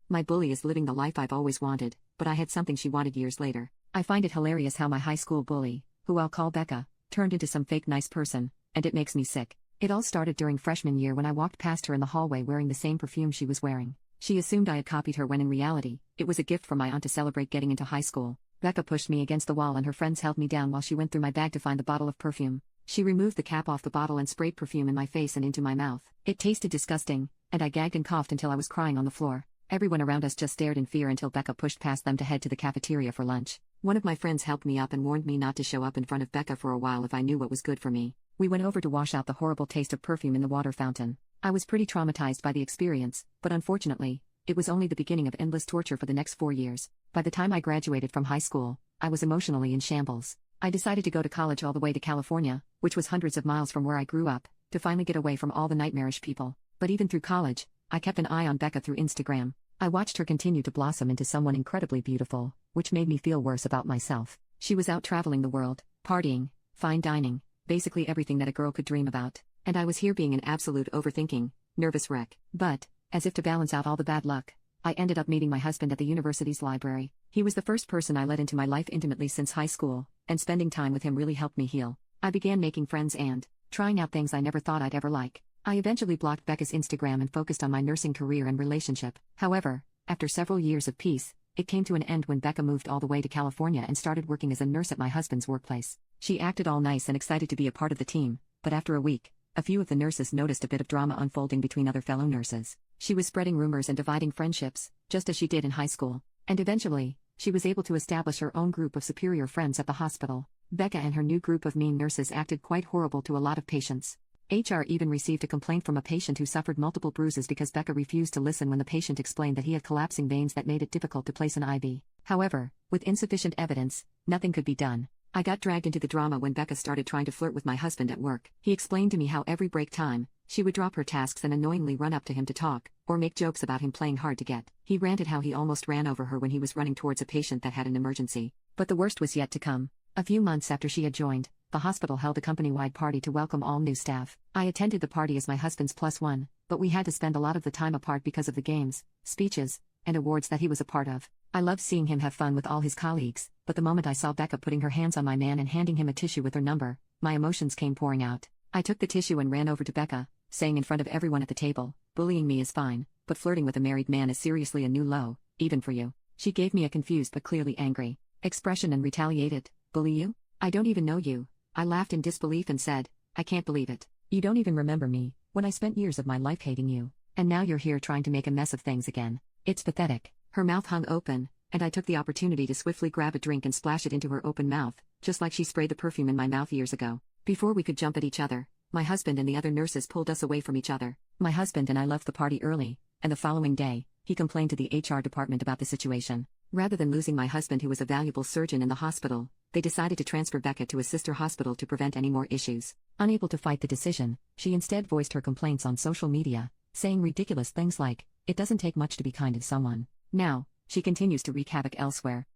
My bully is living the life I've always wanted, but I had something she wanted years later. I find it hilarious how my high school bully, who I'll call Becca, turned into some fake nice person, and it makes me sick. It all started during freshman year when I walked past her in the hallway wearing the same perfume she was wearing. She assumed I had copied her when in reality, it was a gift from my aunt to celebrate getting into high school. Becca pushed me against the wall and her friends held me down while she went through my bag to find the bottle of perfume. She removed the cap off the bottle and sprayed perfume in my face and into my mouth. It tasted disgusting, and I gagged and coughed until I was crying on the floor. Everyone around us just stared in fear until Becca pushed past them to head to the cafeteria for lunch. One of my friends helped me up and warned me not to show up in front of Becca for a while if I knew what was good for me. We went over to wash out the horrible taste of perfume in the water fountain. I was pretty traumatized by the experience, but unfortunately, it was only the beginning of endless torture for the next 4 years. By the time I graduated from high school, I was emotionally in shambles. I decided to go to college all the way to California, which was hundreds of miles from where I grew up, to finally get away from all the nightmarish people. But even through college, I kept an eye on Becca through Instagram. I watched her continue to blossom into someone incredibly beautiful, which made me feel worse about myself. She was out traveling the world, partying, fine dining, basically everything that a girl could dream about. And I was here being an absolute overthinking, nervous wreck. But, as if to balance out all the bad luck, I ended up meeting my husband at the university's library. He was the first person I let into my life intimately since high school, and spending time with him really helped me heal. I began making friends and trying out things I never thought I'd ever like. I eventually blocked Becca's Instagram and focused on my nursing career and relationship. However, after several years of peace, it came to an end when Becca moved all the way to California and started working as a nurse at my husband's workplace. She acted all nice and excited to be a part of the team, but after a week, a few of the nurses noticed a bit of drama unfolding between other fellow nurses. She was spreading rumors and dividing friendships, just as she did in high school. And eventually, she was able to establish her own group of superior friends at the hospital. Becca and her new group of mean nurses acted quite horrible to a lot of patients. HR even received a complaint from a patient who suffered multiple bruises because Becca refused to listen when the patient explained that he had collapsing veins that made it difficult to place an IV. However, with insufficient evidence, nothing could be done. I got dragged into the drama when Becca started trying to flirt with my husband at work. He explained to me how every break time, she would drop her tasks and annoyingly run up to him to talk, or make jokes about him playing hard to get. He ranted how he almost ran over her when he was running towards a patient that had an emergency. But the worst was yet to come. A few months after she had joined, the hospital held a company-wide party to welcome all new staff. I attended the party as my husband's +1, but we had to spend a lot of the time apart because of the games, speeches, and awards that he was a part of. I loved seeing him have fun with all his colleagues, but the moment I saw Becca putting her hands on my man and handing him a tissue with her number, my emotions came pouring out. I took the tissue and ran over to Becca, saying in front of everyone at the table, "Bullying me is fine, but flirting with a married man is seriously a new low, even for you." She gave me a confused but clearly angry expression and retaliated, "Bully you? I don't even know you." I laughed in disbelief and said, "I can't believe it. You don't even remember me, when I spent years of my life hating you, and now you're here trying to make a mess of things again. It's pathetic." Her mouth hung open, and I took the opportunity to swiftly grab a drink and splash it into her open mouth, just like she sprayed the perfume in my mouth years ago. Before we could jump at each other, my husband and the other nurses pulled us away from each other. My husband and I left the party early, and the following day, he complained to the HR department about the situation. Rather than losing my husband, who was a valuable surgeon in the hospital, they decided to transfer Becca to a sister hospital to prevent any more issues. Unable to fight the decision, she instead voiced her complaints on social media, saying ridiculous things like, "It doesn't take much to be kind to someone." Now, she continues to wreak havoc elsewhere.